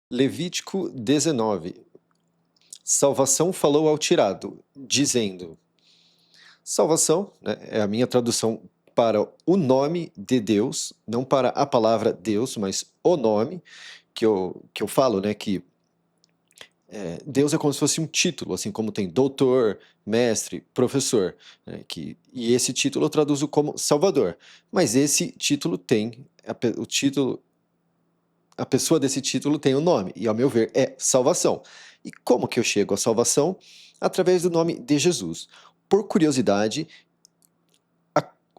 Levítico 19. Salvação falou ao tirado, dizendo. Salvação, né, é a minha tradução para o nome de Deus, não para a palavra Deus, mas o nome que eu falo, né, que Deus é como se fosse um título, assim como tem doutor, mestre, professor, né, e esse título eu traduzo como Salvador. Mas esse título tem, o título, a pessoa desse título tem o nome, e ao meu ver é salvação. E como que eu chego à salvação? Através do nome de Jesus. Por curiosidade,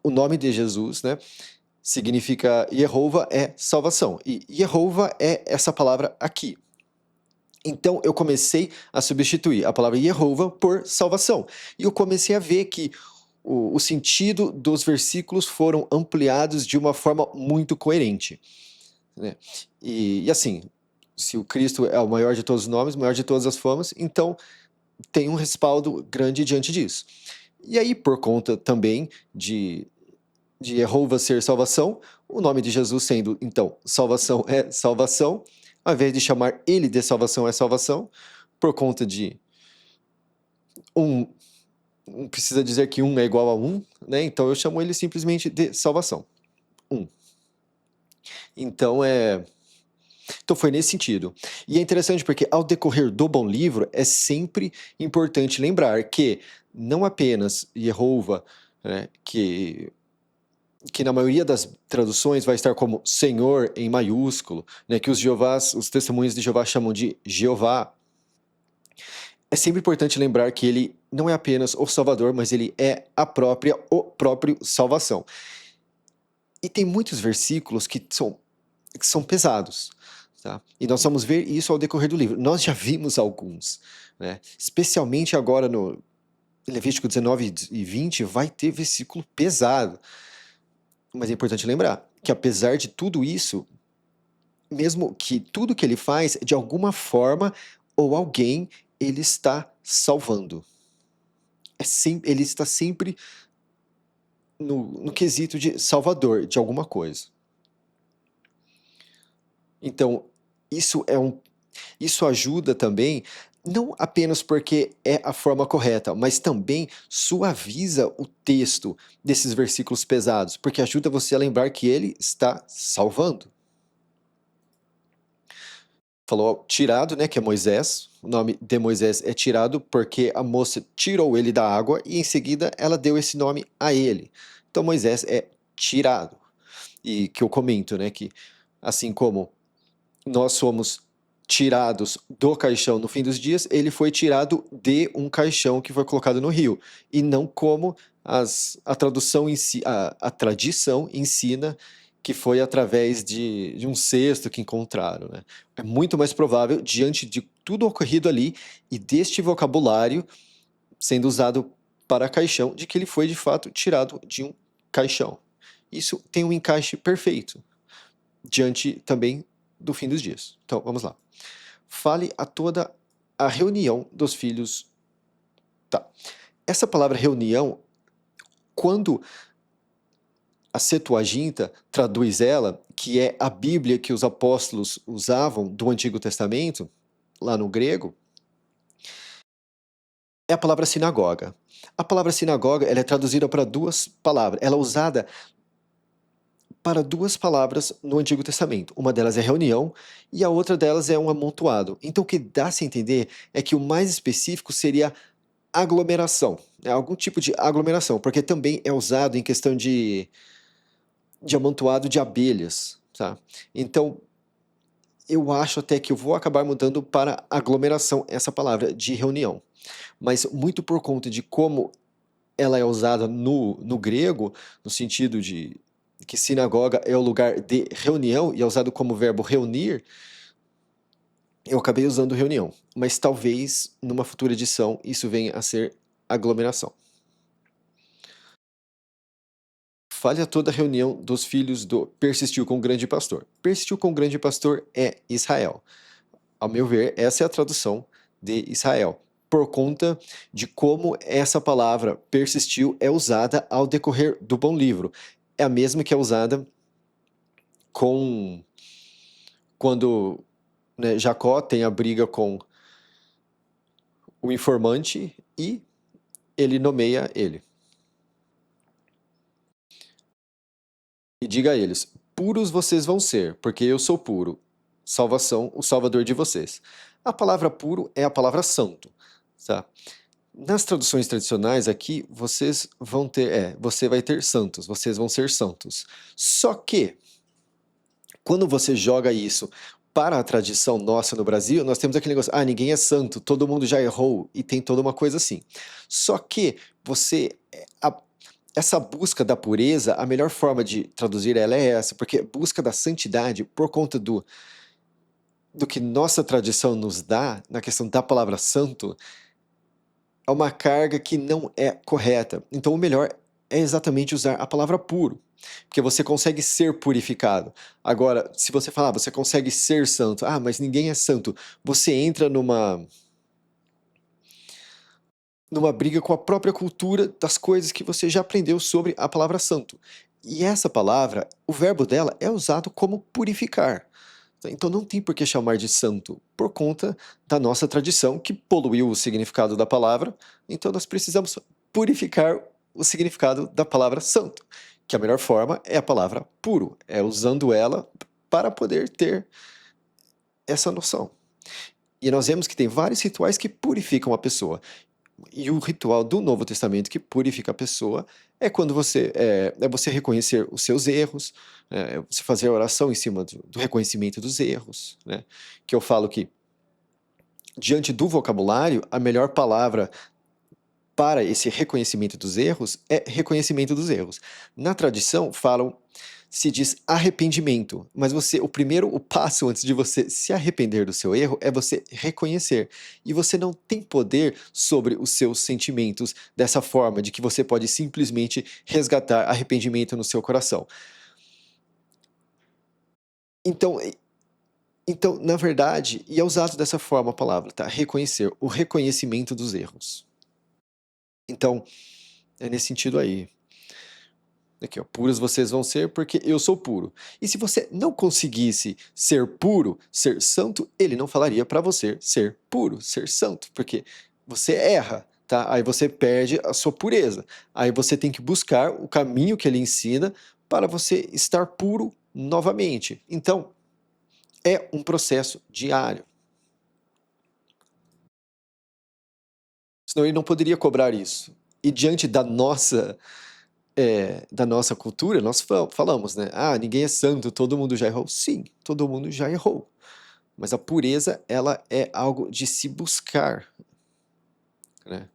o nome de Jesus, né, significa Jeová é salvação, e Jeová é essa palavra aqui. Então eu comecei a substituir a palavra Jeová por salvação. E eu comecei a ver que o sentido dos versículos foram ampliados de uma forma muito coerente, né? E assim, se o Cristo é o maior de todos os nomes, o maior de todas as formas, então tem um respaldo grande diante disso. E aí, por conta também de Jeová ser salvação, o nome de Jesus sendo, então, salvação é salvação, ao invés de chamar ele de salvação é salvação, por conta de um, não precisa dizer que um é igual a um, né? Então eu chamo ele simplesmente de salvação. Um. Então Então foi nesse sentido. E é interessante porque ao decorrer do bom livro é sempre importante lembrar que não apenas Jeová, né, que na maioria das traduções vai estar como Senhor em maiúsculo, né, que os testemunhos de Jeová chamam de Jeová. É sempre importante lembrar que ele não é apenas o Salvador, mas ele é o próprio salvação. E tem muitos versículos que são pesados, tá? E nós vamos ver isso ao decorrer do livro. Nós já vimos alguns, né? Especialmente agora no Levítico 19 e 20 vai ter versículo pesado. Mas é importante lembrar que apesar de tudo isso, mesmo que tudo que ele faz, de alguma forma ou alguém, ele está salvando. Ele está sempre no quesito de salvador de alguma coisa. Então, isso isso ajuda também, não apenas porque é a forma correta, mas também suaviza o texto desses versículos pesados, porque ajuda você a lembrar que ele está salvando. Falou tirado, né, que é Moisés. O nome de Moisés é tirado porque a moça tirou ele da água e em seguida ela deu esse nome a ele. Então Moisés é tirado. E que eu comento, né, que assim como nós somos tirados do caixão no fim dos dias, ele foi tirado de um caixão que foi colocado no rio, e não como a tradução a tradição ensina que foi através de um cesto que encontraram, né? É muito mais provável, diante de tudo ocorrido ali e deste vocabulário sendo usado para caixão, de que ele foi de fato tirado de um caixão. Isso tem um encaixe perfeito diante também do fim dos dias. Então, vamos lá. Fale a toda a reunião dos filhos. Tá. Essa palavra reunião, quando a Septuaginta traduz ela, que é a Bíblia que os apóstolos usavam do Antigo Testamento, lá no grego, é a palavra sinagoga. A palavra sinagoga ela é traduzida para duas palavras. Ela é usada para duas palavras no Antigo Testamento. Uma delas é reunião e a outra delas é um amontoado. Então o que dá-se a entender é que o mais específico seria aglomeração, né? Algum tipo de aglomeração, porque também é usado em questão de amontoado de abelhas, tá? Então eu acho até que eu vou acabar mudando para aglomeração essa palavra de reunião, mas muito por conta de como ela é usada no grego, no sentido de que sinagoga é o lugar de reunião e é usado como verbo reunir, eu acabei usando reunião, mas talvez numa futura edição isso venha a ser aglomeração. Fale a toda a reunião dos filhos do persistiu com o grande pastor. Persistiu com o grande pastor é Israel. Ao meu ver, essa é a tradução de Israel, por conta de como essa palavra persistiu é usada ao decorrer do bom livro. É a mesma que é usada com quando né, Jacó tem a briga com o informante e ele nomeia ele. E diga a eles: puros vocês vão ser, porque eu sou puro. Salvação, o Salvador de vocês. A palavra puro é a palavra santo, tá? Nas traduções tradicionais aqui, vocês vão ter, você vai ter santos, vocês vão ser santos. Só que, quando você joga isso para a tradição nossa no Brasil, nós temos aquele negócio, ninguém é santo, todo mundo já errou, e tem toda uma coisa assim. Só que essa busca da pureza, a melhor forma de traduzir ela é essa, porque busca da santidade, por conta do que nossa tradição nos dá, na questão da palavra santo, é uma carga que não é correta. Então o melhor é exatamente usar a palavra puro, porque você consegue ser purificado. Agora, se você falar, você consegue ser santo, mas ninguém é santo, você entra numa briga com a própria cultura das coisas que você já aprendeu sobre a palavra santo. E essa palavra, o verbo dela é usado como purificar. Então não tem por que chamar de santo, por conta da nossa tradição que poluiu o significado da palavra, então nós precisamos purificar o significado da palavra santo, que a melhor forma é a palavra puro, é usando ela para poder ter essa noção. E nós vemos que tem vários rituais que purificam a pessoa. E o ritual do Novo Testamento que purifica a pessoa é quando você reconhecer os seus erros, você fazer a oração em cima do reconhecimento dos erros, né? Que eu falo que, diante do vocabulário, a melhor palavra para esse reconhecimento dos erros é reconhecimento dos erros. Na tradição, se diz arrependimento, mas o passo antes de você se arrepender do seu erro é você reconhecer. E você não tem poder sobre os seus sentimentos dessa forma, de que você pode simplesmente resgatar arrependimento no seu coração. Então, na verdade, e é usado dessa forma a palavra, tá? Reconhecer, o reconhecimento dos erros. Então, é nesse sentido aí. Aqui, ó, puros vocês vão ser porque eu sou puro. E se você não conseguisse ser puro, ser santo, ele não falaria para você ser puro, ser santo, porque você erra, tá? Aí você perde a sua pureza. Aí você tem que buscar o caminho que ele ensina para você estar puro novamente. Então, é um processo diário. Senão ele não poderia cobrar isso. E diante da nossa cultura, nós falamos, né? Ninguém é santo, todo mundo já errou. Sim, todo mundo já errou. Mas a pureza, ela é algo de se buscar, né?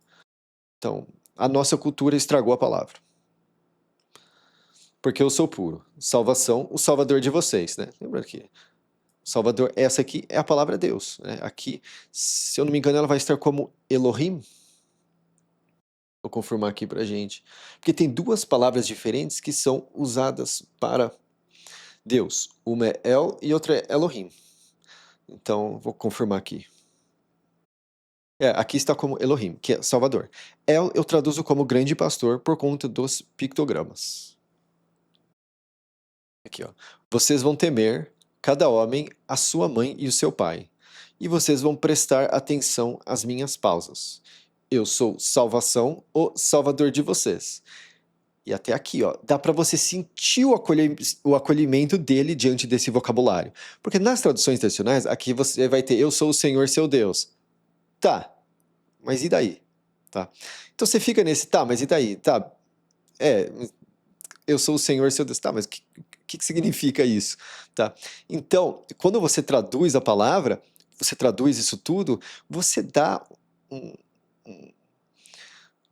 Então, a nossa cultura estragou a palavra. Porque eu sou puro. Salvação, o Salvador de vocês, né? Lembra que Salvador, essa aqui é a palavra Deus, né? Aqui, se eu não me engano, ela vai estar como Elohim. Vou confirmar aqui pra gente. Porque tem duas palavras diferentes que são usadas para Deus. Uma é El e outra é Elohim. Então, vou confirmar aqui. Aqui está como Elohim, que é Salvador. El eu traduzo como grande pastor por conta dos pictogramas. Aqui, ó. Vocês vão temer, cada homem, a sua mãe e o seu pai. E vocês vão prestar atenção às minhas pausas. Eu sou salvação, o Salvador de vocês. E até aqui, ó, dá para você sentir o acolhimento dele diante desse vocabulário. Porque nas traduções tradicionais, aqui você vai ter eu sou o Senhor seu Deus. Tá, mas e daí? Tá. Então você fica nesse, tá, mas e daí? Tá, eu sou o Senhor seu Deus. Tá, mas o que significa isso? Tá. Então, quando você traduz a palavra, você traduz isso tudo, você dá um, um,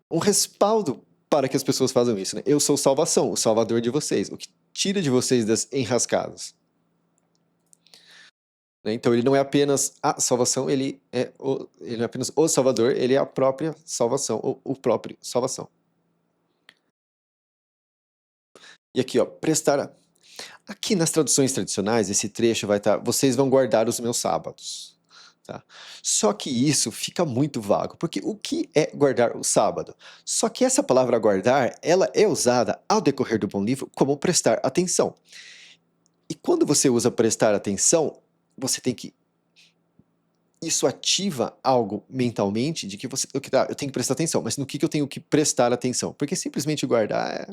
um respaldo para que as pessoas façam isso, né? Eu sou salvação, o salvador de vocês, o que tira de vocês das enrascadas. Né? Então ele não é apenas a salvação, ele não é apenas o salvador, ele é a própria salvação, o próprio salvação. E aqui, ó, aqui nas traduções tradicionais, esse trecho vai estar, vocês vão guardar os meus sábados. Tá? Só que isso fica muito vago, porque o que é guardar o sábado? Só que essa palavra guardar, ela é usada ao decorrer do bom livro como prestar atenção. E quando você usa prestar atenção, você tem que isso ativa algo mentalmente de que você, eu tenho que prestar atenção, mas no que eu tenho que prestar atenção? Porque simplesmente guardar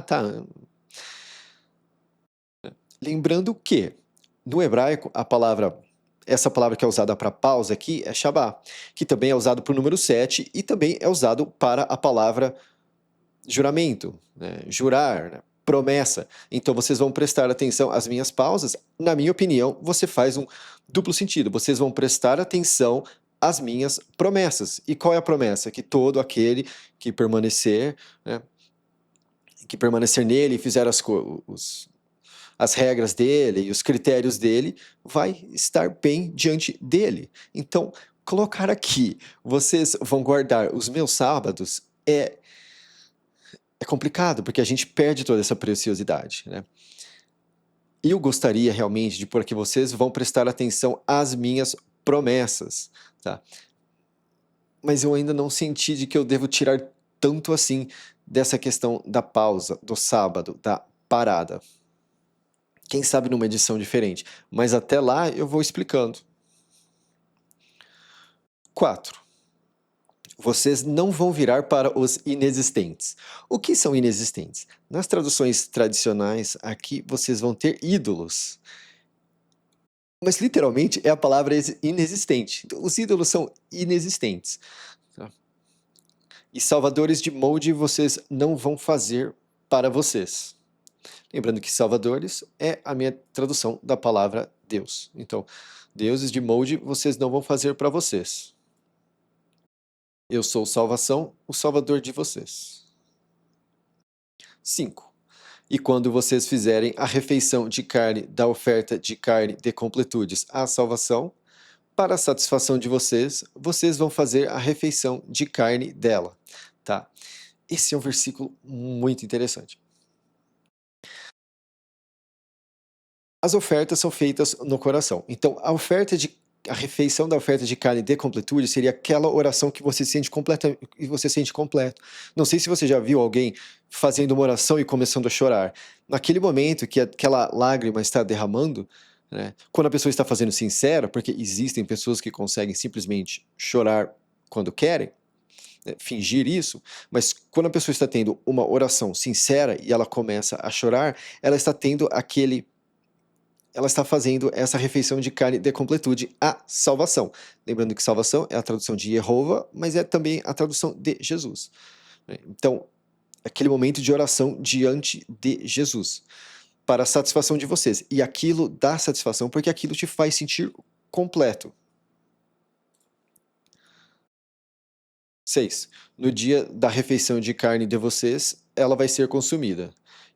tá. Lembrando que no hebraico essa palavra que é usada para pausa aqui é Shabá, que também é usado para o número 7 e também é usado para a palavra juramento, né? Jurar, né? Promessa. Então vocês vão prestar atenção às minhas pausas. Na minha opinião, você faz um duplo sentido. Vocês vão prestar atenção às minhas promessas. E qual é a promessa? Que todo aquele que permanecer, né, que permanecer nele e fizer as regras dele e os critérios dele, vai estar bem diante dele. Então, colocar aqui, vocês vão guardar os meus sábados, é complicado, porque a gente perde toda essa preciosidade, né? Eu gostaria realmente de pôr que vocês vão prestar atenção às minhas promessas, tá? Mas eu ainda não senti de que eu devo tirar tanto assim dessa questão da pausa, do sábado, da parada. Quem sabe numa edição diferente, mas até lá eu vou explicando. 4. Vocês não vão virar para os inexistentes. O que são inexistentes? Nas traduções tradicionais, aqui vocês vão ter ídolos. Mas literalmente é a palavra inexistente. Então, os ídolos são inexistentes. Tá? E salvadores de molde vocês não vão fazer para vocês. Lembrando que salvadores é a minha tradução da palavra Deus. Então, deuses de molde vocês não vão fazer para vocês. Eu sou salvação, o salvador de vocês. 5. E quando vocês fizerem a refeição de carne da oferta de carne de completudes à salvação, para a satisfação de vocês, vocês vão fazer a refeição de carne dela, tá? Esse é um versículo muito interessante. As ofertas são feitas no coração. Então, a refeição da oferta de carne de completude seria aquela oração que você sente completa e você sente completo. Não sei se você já viu alguém fazendo uma oração e começando a chorar. Naquele momento que aquela lágrima está derramando, né, quando a pessoa está fazendo sincera, porque existem pessoas que conseguem simplesmente chorar quando querem, né, fingir isso, mas quando a pessoa está tendo uma oração sincera e ela começa a chorar, ela está fazendo essa refeição de carne de completude, a salvação. Lembrando que salvação é a tradução de Jeová, mas é também a tradução de Jesus. Então, aquele momento de oração diante de Jesus, para a satisfação de vocês. E aquilo dá satisfação porque aquilo te faz sentir completo. 6. No dia da refeição de carne de vocês, ela vai ser consumida.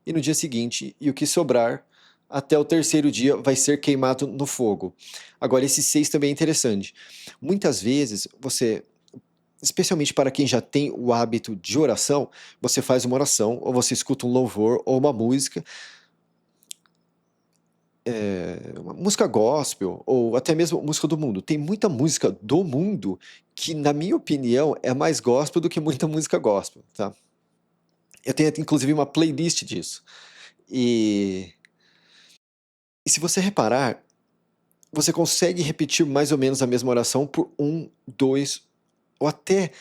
E no dia seguinte, e o que sobrar, até o terceiro dia vai ser queimado no fogo. Agora, esse 6 também é interessante. Muitas vezes, especialmente para quem já tem o hábito de oração, você faz uma oração, ou você escuta um louvor, ou uma música, uma música gospel, ou até mesmo música do mundo. Tem muita música do mundo que, na minha opinião, é mais gospel do que muita música gospel, tá? Eu tenho inclusive uma playlist disso. E se você reparar, você consegue repetir mais ou menos a mesma oração por 1, 2, ou até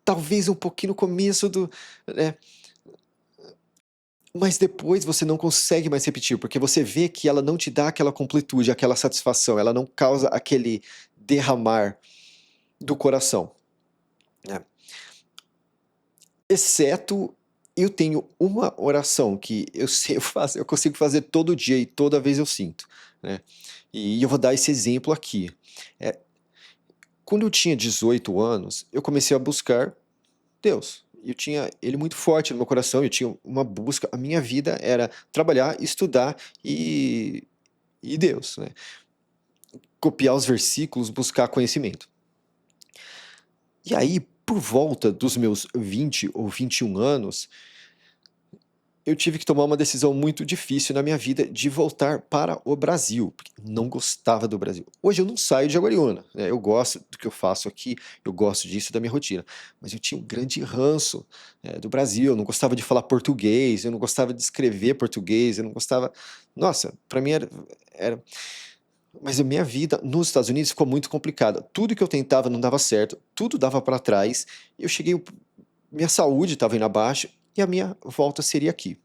talvez um pouquinho no começo né, mas depois você não consegue mais repetir, porque você vê que ela não te dá aquela completude, aquela satisfação, ela não causa aquele derramar do coração, né? Exceto eu tenho uma oração que eu consigo fazer todo dia e toda vez eu sinto, né? E eu vou dar esse exemplo aqui. Quando eu tinha 18 anos, eu comecei a buscar Deus. Eu tinha ele muito forte no meu coração, eu tinha uma busca, a minha vida era trabalhar, estudar e Deus, né? Copiar os versículos, buscar conhecimento. E aí, por volta dos meus 20 ou 21 anos, eu tive que tomar uma decisão muito difícil na minha vida de voltar para o Brasil, porque não gostava do Brasil. Hoje eu não saio de Jaguariúna, né? Eu gosto do que eu faço aqui, eu gosto disso da minha rotina, mas eu tinha um grande ranço, do Brasil, eu não gostava de falar português, eu não gostava de escrever português, eu não gostava... Nossa, para mim era Mas a minha vida nos Estados Unidos ficou muito complicada. Tudo que eu tentava não dava certo, tudo dava para trás. Eu cheguei, minha saúde estava indo abaixo e a minha volta seria aqui.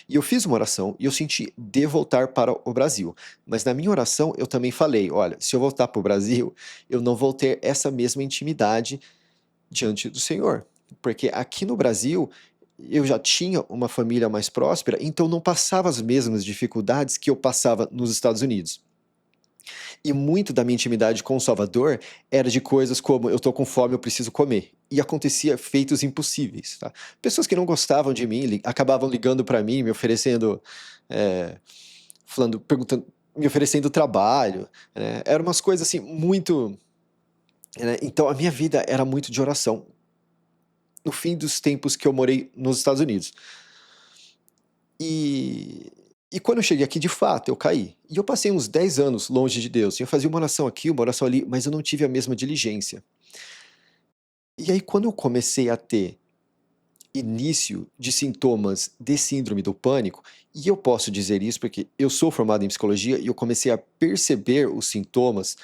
E eu fiz uma oração e eu senti de voltar para o Brasil. Mas na minha oração eu também falei: olha, se eu voltar para o Brasil, eu não vou ter essa mesma intimidade diante do Senhor. Porque aqui no Brasil eu já tinha uma família mais próspera, então não passava as mesmas dificuldades que eu passava nos Estados Unidos. E muito da minha intimidade com o Salvador era de coisas como eu tô com fome, eu preciso comer. E acontecia feitos impossíveis, tá? Pessoas que não gostavam de mim acabavam ligando para mim, me oferecendo, é, falando, perguntando, me oferecendo trabalho, né? Eram umas coisas assim muito, né? Então a minha vida era muito de oração. No fim dos tempos que eu morei nos Estados Unidos. E, e quando eu cheguei aqui, de fato, eu caí. E eu passei uns 10 anos longe de Deus. Eu fazia uma oração aqui, uma oração ali, mas eu não tive a mesma diligência. E aí, quando eu comecei a ter início de sintomas de síndrome do pânico, e eu posso dizer isso porque eu sou formado em psicologia e eu comecei a perceber os sintomas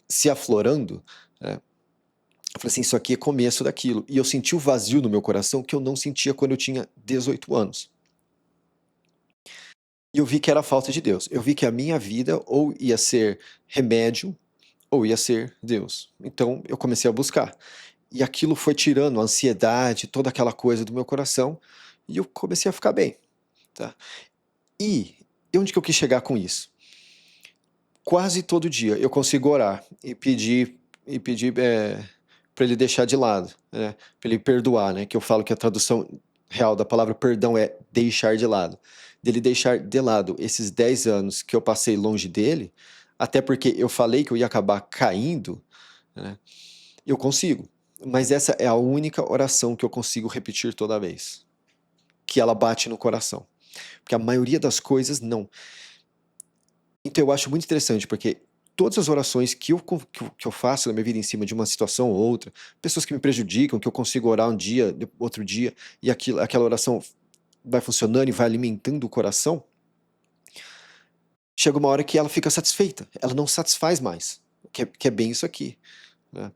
se aflorando, né? Eu falei assim, isso aqui é começo daquilo. E eu senti o vazio no meu coração que eu não sentia quando eu tinha 18 anos. E eu vi que era falta de Deus. Eu vi que a minha vida ou ia ser remédio ou ia ser Deus. Então eu comecei a buscar. E aquilo foi tirando a ansiedade, toda aquela coisa do meu coração, e eu comecei a ficar bem, tá? E onde que eu quis chegar com isso? Quase todo dia eu consigo orar e pedir para ele deixar de lado, né? Para ele perdoar, né? Que eu falo que a tradução real da palavra perdão é deixar de lado. Dele deixar de lado esses 10 anos que eu passei longe dele, até porque eu falei que eu ia acabar caindo, né? Eu consigo. Mas essa é a única oração que eu consigo repetir toda vez. Que ela bate no coração. Porque a maioria das coisas não. Então eu acho muito interessante, porque todas as orações que eu faço na minha vida em cima de uma situação ou outra, pessoas que me prejudicam, que eu consigo orar um dia, outro dia, e aquela oração vai funcionando e vai alimentando o coração, chega uma hora que ela fica satisfeita, ela não satisfaz mais, que é bem isso aqui, né?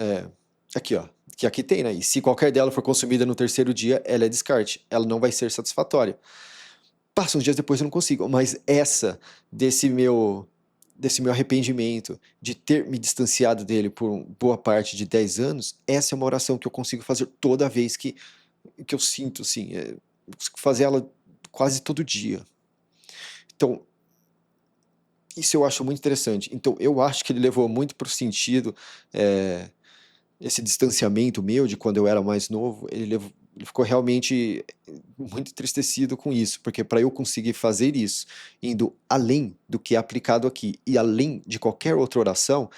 É, aqui, ó, que aqui tem, né? E se qualquer dela for consumida no terceiro dia, ela é descarte, ela não vai ser satisfatória. Passa uns dias depois eu não consigo, mas essa desse meu arrependimento, de ter me distanciado dele por boa parte de 10 anos, essa é uma oração que eu consigo fazer toda vez que eu sinto, assim, eu consigo fazer ela quase todo dia. Então, isso eu acho muito interessante. Então, eu acho que ele levou muito para o sentido, é, esse distanciamento meu de quando eu era mais novo, ele ficou realmente muito entristecido com isso, porque para eu conseguir fazer isso, indo além do que é aplicado aqui e além de qualquer outra oração,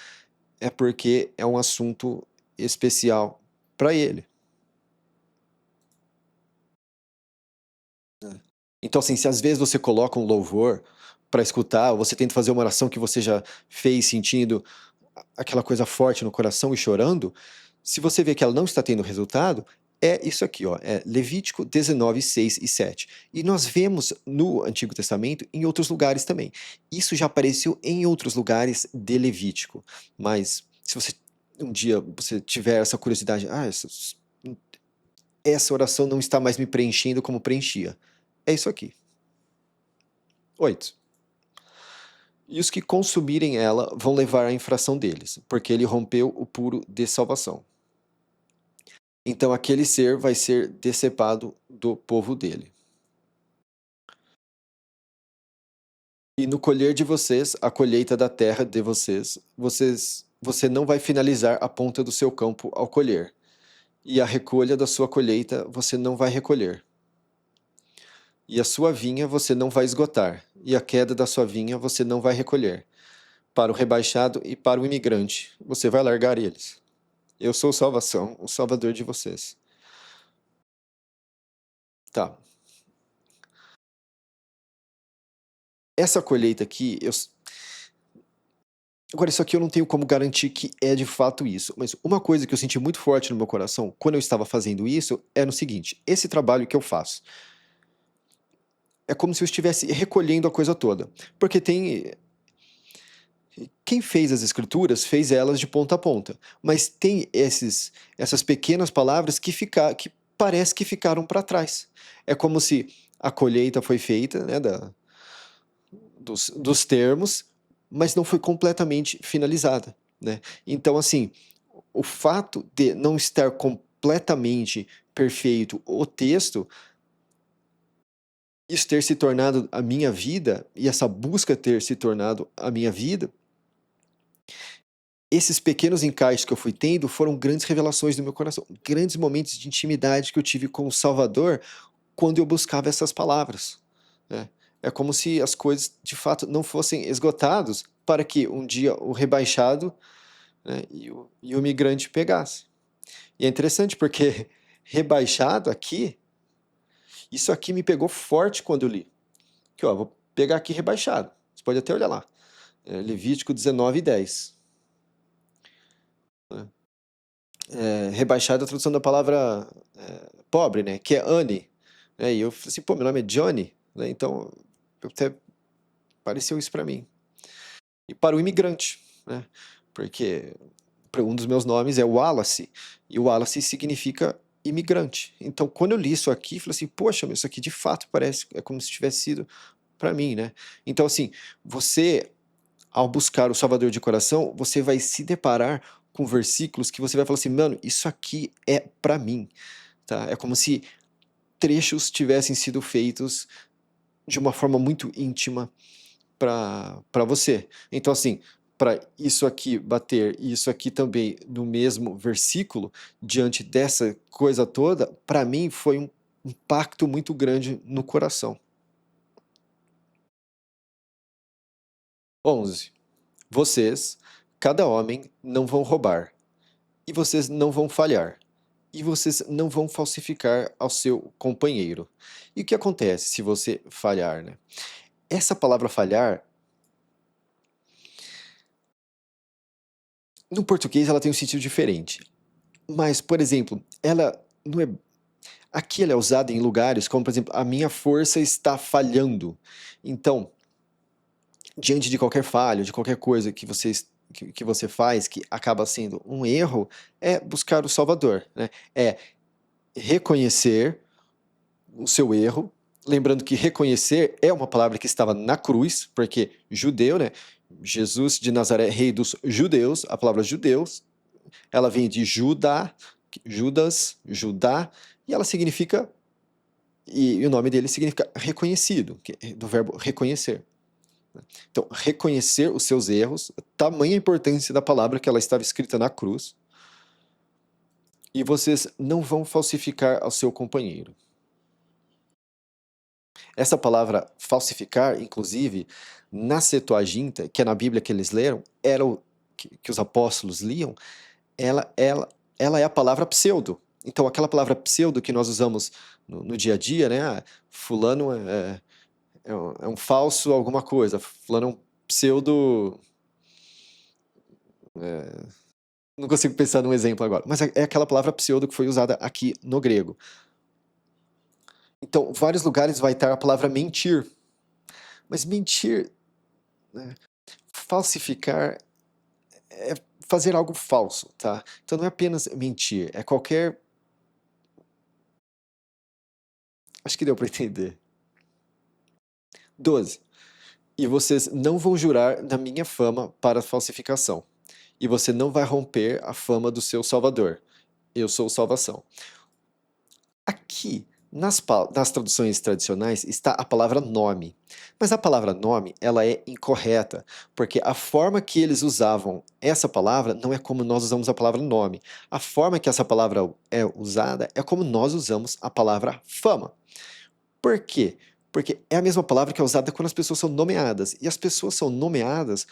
é porque é um assunto especial para ele. Então, assim, se às vezes você coloca um louvor para escutar, ou você tenta fazer uma oração que você já fez sentindo aquela coisa forte no coração e chorando, se você vê que ela não está tendo resultado, é isso aqui, ó, é Levítico 19, 6 e 7. E nós vemos no Antigo Testamento em outros lugares também. Isso já apareceu em outros lugares de Levítico. Mas se você um dia você tiver essa curiosidade, essa oração não está mais me preenchendo como preenchia. É isso aqui. 8. E os que consumirem ela vão levar a infração deles, porque ele rompeu o puro de salvação. Então aquele ser vai ser decepado do povo dele. E no colher de vocês, a colheita da terra de você não vai finalizar a ponta do seu campo ao colher, e a recolha da sua colheita você não vai recolher. E a sua vinha você não vai esgotar, e a queda da sua vinha você não vai recolher. Para o rebaixado e para o imigrante, você vai largar eles. Eu sou salvação, o salvador de vocês. Tá. Essa colheita aqui, agora isso aqui eu não tenho como garantir que é de fato isso, mas uma coisa que eu senti muito forte no meu coração quando eu estava fazendo isso é no seguinte: esse trabalho que eu faço é como se eu estivesse recolhendo a coisa toda, porque tem Quem fez as escrituras fez elas de ponta a ponta, mas tem essas pequenas palavras que parece que ficaram para trás. É como se a colheita foi feita, né, dos termos, mas não foi completamente finalizada, né? Então, assim, o fato de não estar completamente perfeito o texto, isso ter se tornado a minha vida e essa busca ter se tornado a minha vida, esses pequenos encaixes que eu fui tendo foram grandes revelações do meu coração, grandes momentos de intimidade que eu tive com o Salvador quando eu buscava essas palavras, né? É como se as coisas de fato não fossem esgotadas para que um dia o rebaixado, né, e o migrante pegasse. E é interessante porque rebaixado aqui, isso aqui me pegou forte quando eu li. Aqui, ó, vou pegar aqui rebaixado. Você pode até olhar lá. Levítico 19:10. Né? Rebaixado é a tradução da palavra pobre, né? Que é Anne. E eu falei assim, pô, meu nome é Johnny, né? Então, até pareceu isso para mim. E para o imigrante, né? Porque um dos meus nomes é Wallace, e Wallace significa imigrante. Então, quando eu li isso aqui, falei assim, poxa, isso aqui de fato parece, é como se tivesse sido para mim, né? Então, assim, você, ao buscar o Salvador de coração, você vai se deparar com versículos que você vai falar assim, mano, isso aqui é para mim, tá? É como se trechos tivessem sido feitos de uma forma muito íntima para você. Então, assim, para isso aqui bater e isso aqui também no mesmo versículo, diante dessa coisa toda, para mim foi um impacto muito grande no coração. 11. Vocês, cada homem, não vão roubar, e vocês não vão falhar, e vocês não vão falsificar ao seu companheiro. E o que acontece se você falhar, né? Essa palavra falhar, no português ela tem um sentido diferente. Mas, por exemplo, ela não é. Aqui ela é usada em lugares como, por exemplo, a minha força está falhando. Então, diante de qualquer falha, de qualquer coisa que você faz que acaba sendo um erro, é buscar o Salvador, né? É reconhecer o seu erro. Lembrando que reconhecer é uma palavra que estava na cruz, porque judeu, né? Jesus de Nazaré, rei dos judeus, a palavra judeus, ela vem de Judá, Judas, Judá, e ela significa, e o nome dele significa reconhecido, do verbo reconhecer. Então, reconhecer os seus erros, tamanha importância da palavra que ela estava escrita na cruz, e vocês não vão falsificar ao seu companheiro. Essa palavra falsificar, inclusive, na Septuaginta, que é na Bíblia que eles leram, era o que os apóstolos liam, ela é a palavra pseudo. Então, aquela palavra pseudo que nós usamos no dia a dia, né? Fulano é um falso alguma coisa, fulano é um pseudo. Não consigo pensar num exemplo agora, mas é aquela palavra pseudo que foi usada aqui no grego. Então, vários lugares vai estar a palavra mentir. Mas mentir, né? Falsificar é fazer algo falso, tá? Então não é apenas mentir, é qualquer. Acho que deu para entender. 12. E vocês não vão jurar na minha fama para falsificação. E você não vai romper a fama do seu Salvador. Eu sou salvação. Aqui, nas traduções tradicionais, está a palavra nome. Mas a palavra nome, ela é incorreta, porque a forma que eles usavam essa palavra não é como nós usamos a palavra nome. A forma que essa palavra é usada é como nós usamos a palavra fama. Por quê? Porque é a mesma palavra que é usada quando as pessoas são nomeadas. E as pessoas são nomeadas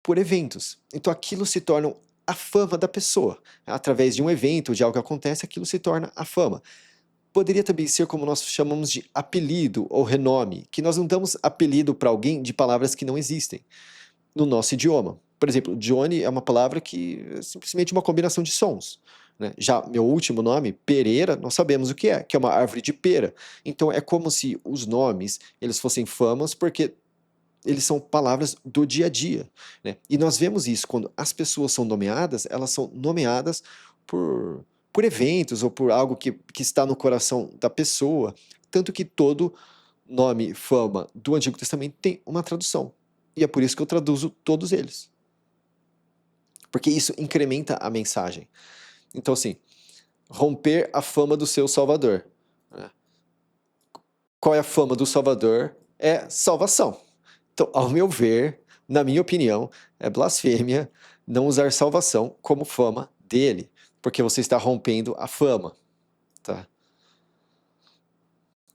por eventos. Então aquilo se torna a fama da pessoa. Através de um evento, de algo que acontece, aquilo se torna a fama. Poderia também ser como nós chamamos de apelido ou renome, que nós não damos apelido para alguém de palavras que não existem no nosso idioma. Por exemplo, Johnny é uma palavra que é simplesmente uma combinação de sons, né? Já meu último nome, Pereira, nós sabemos o que é uma árvore de pera. Então é como se os nomes eles fossem famas porque eles são palavras do dia a dia, né? E nós vemos isso quando as pessoas são nomeadas, elas são nomeadas por eventos ou por algo que está no coração da pessoa. Tanto que todo nome, fama do Antigo Testamento tem uma tradução. E é por isso que eu traduzo todos eles. Porque isso incrementa a mensagem. Então, assim, romper a fama do seu Salvador. Né? Qual é a fama do Salvador? É salvação. Então, ao meu ver, na minha opinião, é blasfêmia não usar salvação como fama dele, porque você está rompendo a fama, tá?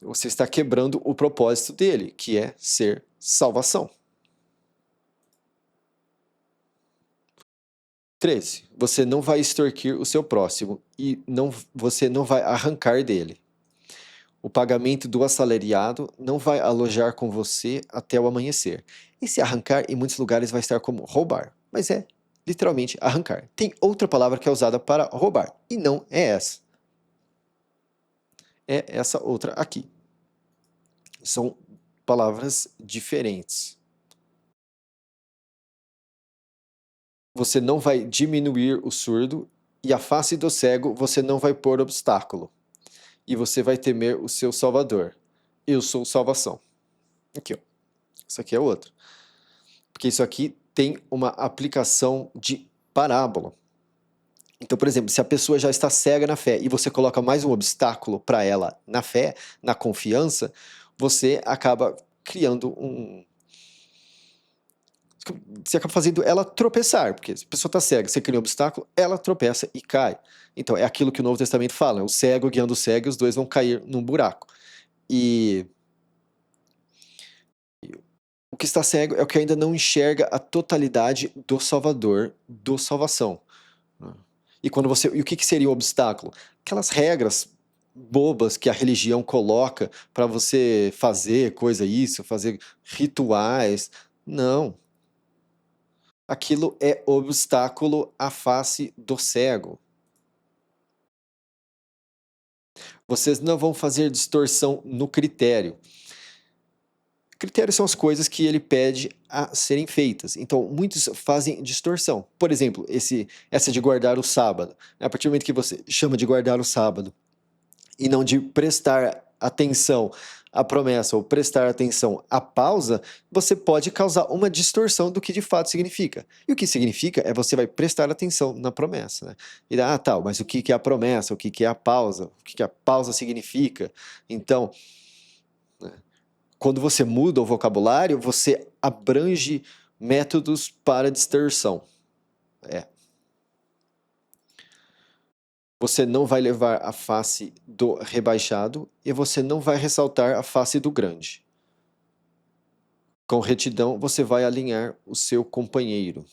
Você está quebrando o propósito dele, que é ser salvação. 13. Você não vai extorquir o seu próximo e você não vai arrancar dele. O pagamento do assalariado não vai alojar com você até o amanhecer. Esse arrancar, em muitos lugares, vai estar como roubar, mas é literalmente arrancar. Tem outra palavra que é usada para roubar, e não é essa. É essa outra aqui. São palavras diferentes. Você não vai diminuir o surdo, e a face do cego você não vai pôr obstáculo. E você vai temer o seu Salvador. Eu sou salvação. Aqui, ó. Isso aqui é outro. Porque isso aqui tem uma aplicação de parábola. Então, por exemplo, se a pessoa já está cega na fé e você coloca mais um obstáculo para ela na fé, na confiança, você acaba criando Você acaba fazendo ela tropeçar, porque se a pessoa está cega, você cria um obstáculo, ela tropeça e cai. Então, é aquilo que o Novo Testamento fala: o cego guiando o cego, os dois vão cair num buraco. E o que está cego é o que ainda não enxerga a totalidade do Salvador, do salvação. E o que seria o obstáculo? Aquelas regras bobas que a religião coloca para você fazer coisa isso, fazer rituais. Não. Aquilo é obstáculo à face do cego. Vocês não vão fazer distorção no critério. Critérios são as coisas que ele pede a serem feitas. Então, muitos fazem distorção. Por exemplo, essa de guardar o sábado. A partir do momento que você chama de guardar o sábado e não de prestar atenção à promessa ou prestar atenção à pausa, você pode causar uma distorção do que de fato significa. E o que significa é você vai prestar atenção na promessa. Né? E mas o que é a promessa? O que é a pausa? O que a pausa significa? Então, quando você muda o vocabulário, você abrange métodos para distorção. Você não vai levar a face do rebaixado e você não vai ressaltar a face do grande. Com retidão, você vai alinhar o seu companheiro.